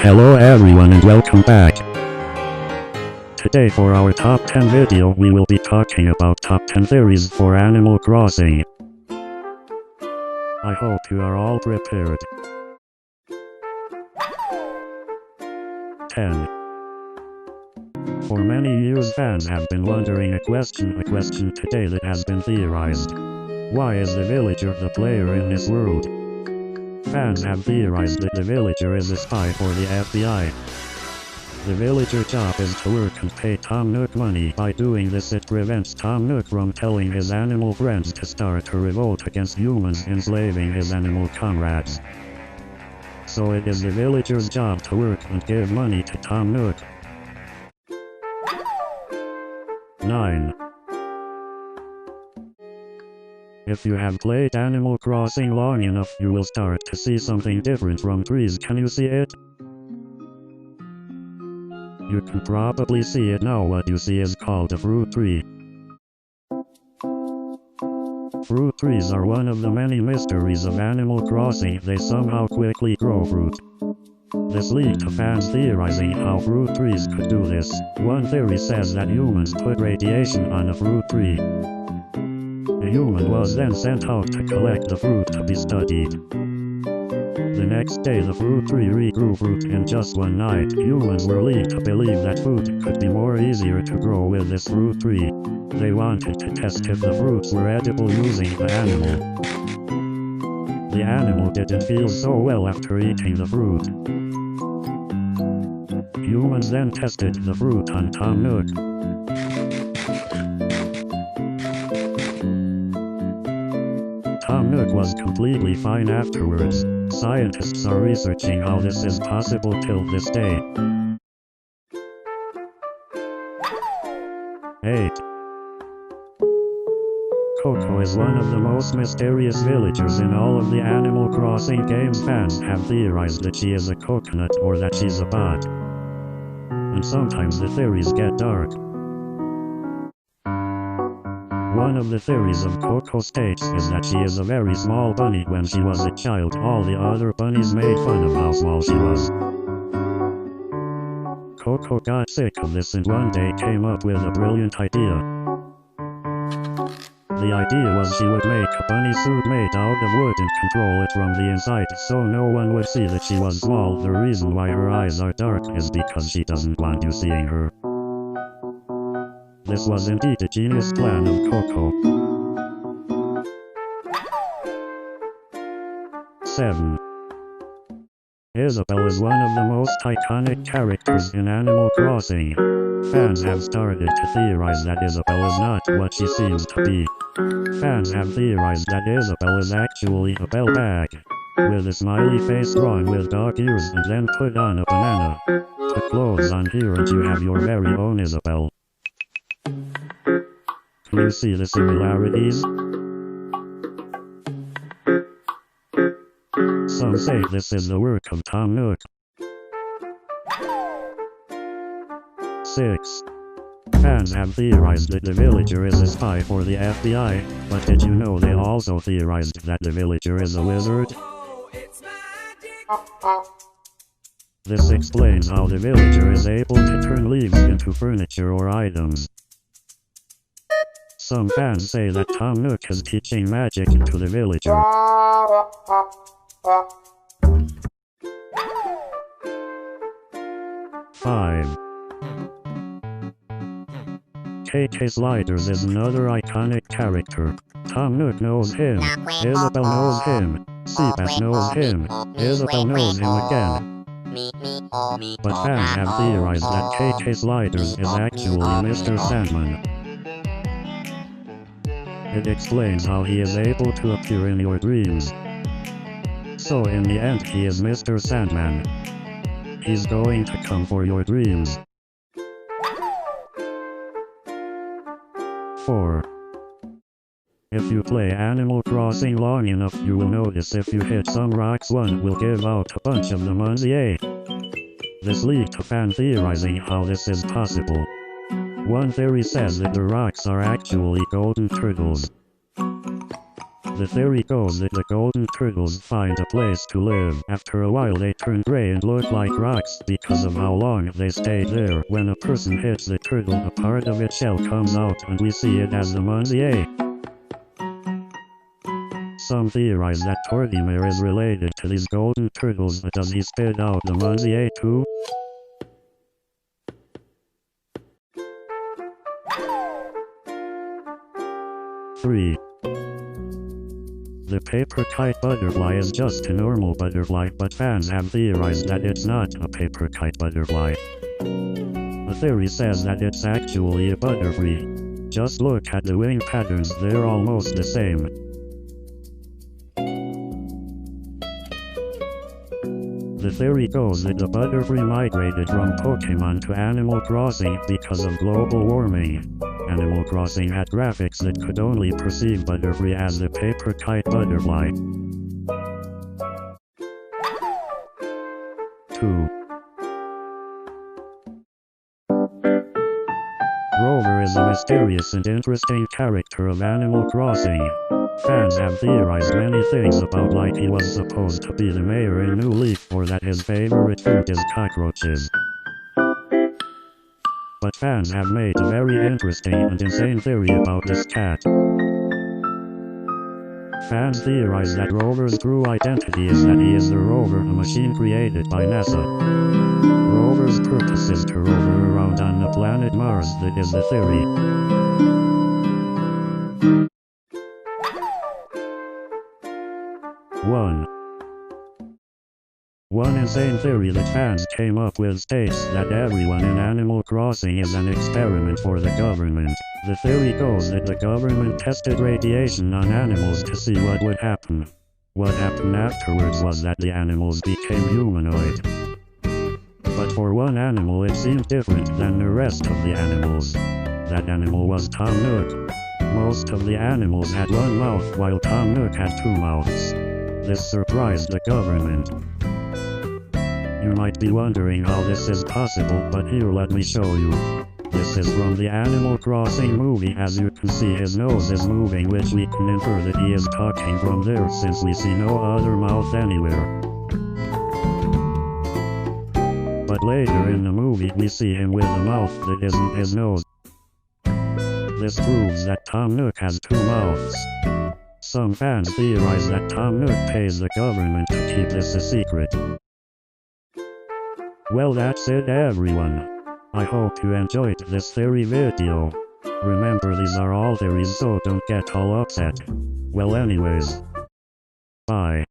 Hello everyone and welcome back. Today for our top 10 video we will be talking about top 10 theories for Animal Crossing. I hope you are all prepared. 10. For many years fans have been wondering a question today that has been theorized. Why is the villager the player in this world? Fans have theorized that the villager is a spy for the FBI. The villager's job is to work and pay Tom Nook money. By doing this it prevents Tom Nook from telling his animal friends to start a revolt against humans enslaving his animal comrades. So it is the villager's job to work and give money to Tom Nook. 9. If you have played Animal Crossing long enough, you will start to see something different from trees. Can you see it? You can probably see it now. What you see is called a fruit tree. Fruit trees are one of the many mysteries of Animal Crossing. They somehow quickly grow fruit. This led to fans theorizing how fruit trees could do this. One theory says that humans put radiation on a fruit tree. The human was then sent out to collect the fruit to be studied. The next day the fruit tree regrew fruit in just one night. Humans were led to believe that food could be more easier to grow with this fruit tree. They wanted to test if the fruits were edible using the animal. The animal didn't feel so well after eating the fruit. Humans then tested the fruit on Tom Nook. Tom Nook was completely fine afterwards. Scientists are researching how this is possible till this day. 8. Coco is one of the most mysterious villagers in all of the Animal Crossing games. Fans have theorized that she is a coconut or that she's a bot. And sometimes the theories get dark. One of the theories of Coco states is that she is a very small bunny. When she was a child, all the other bunnies made fun of how small she was. Coco got sick of this and one day came up with a brilliant idea. The idea was she would make a bunny suit made out of wood and control it from the inside so no one would see that she was small. The reason why her eyes are dark is because she doesn't want you seeing her. This was indeed a genius plan of Coco. 7. Isabelle is one of the most iconic characters in Animal Crossing. Fans have started to theorize that Isabelle is not what she seems to be. Fans have theorized that Isabelle is actually a bell bag, with a smiley face drawn with dog ears and then put on a banana. Put clothes on here and you have your very own Isabelle. Can you see the similarities? Some say this is the work of Tom Nook. 6. Fans have theorized that the villager is a spy for the FBI, but did you know they also theorized that the villager is a wizard? This explains how the villager is able to turn leaves into furniture or items. Some fans say that Tom Nook is teaching magic to the villager. 5. KK Sliders is another iconic character. Tom Nook knows him, Isabelle knows him, Seabass knows him, Isabelle knows him again. But fans have theorized that KK Sliders is actually Mr. Sandman. It explains how he is able to appear in your dreams. So in the end he is Mr. Sandman. He's going to come for your dreams. 4. If you play Animal Crossing long enough you will notice if you hit some rocks one will give out a bunch of the Monty. This led to fan theorizing how this is possible. One theory says that the rocks are actually golden turtles. The theory goes that the golden turtles find a place to live. After a while they turn gray and look like rocks because of how long they stayed there. When a person hits the turtle, a part of its shell comes out and we see it as the Monty. Some theorize that Tortimer is related to these golden turtles, but does he spit out the Monty too? Three. The paper kite butterfly is just a normal butterfly, but fans have theorized that it's not a paper kite butterfly. The theory says that it's actually a butterfly. Just look at the wing patterns, they're almost the same. The theory goes that the butterfly migrated from Pokemon to Animal Crossing because of global warming. Animal Crossing had graphics that could only perceive butterfly as the paper kite butterfly. 2. Rover is a mysterious and interesting character of Animal Crossing. Fans have theorized many things about, like he was supposed to be the mayor in New Leaf, or that his favorite food is cockroaches. But fans have made a very interesting and insane theory about this cat. Fans theorize that Rover's true identity is that he is the Rover, a machine created by NASA. Rover's purpose is to rover around on the planet Mars. That is the theory. 1. One insane theory that fans came up with states that everyone in Animal Crossing is an experiment for the government. The theory goes that the government tested radiation on animals to see what would happen. What happened afterwards was that the animals became humanoid. But for one animal it seemed different than the rest of the animals. That animal was Tom Nook. Most of the animals had one mouth while Tom Nook had two mouths. This surprised the government. You might be wondering how this is possible, but here let me show you. This is from the Animal Crossing movie. As you can see, his nose is moving, which we can infer that he is talking from there since we see no other mouth anywhere. But later in the movie we see him with a mouth that isn't his nose. This proves that Tom Nook has two mouths. Some fans theorize that Tom Nook pays the government to keep this a secret. Well, that's it everyone. I hope you enjoyed this theory video. Remember, these are all theories, so don't get all upset. Well, anyways. Bye.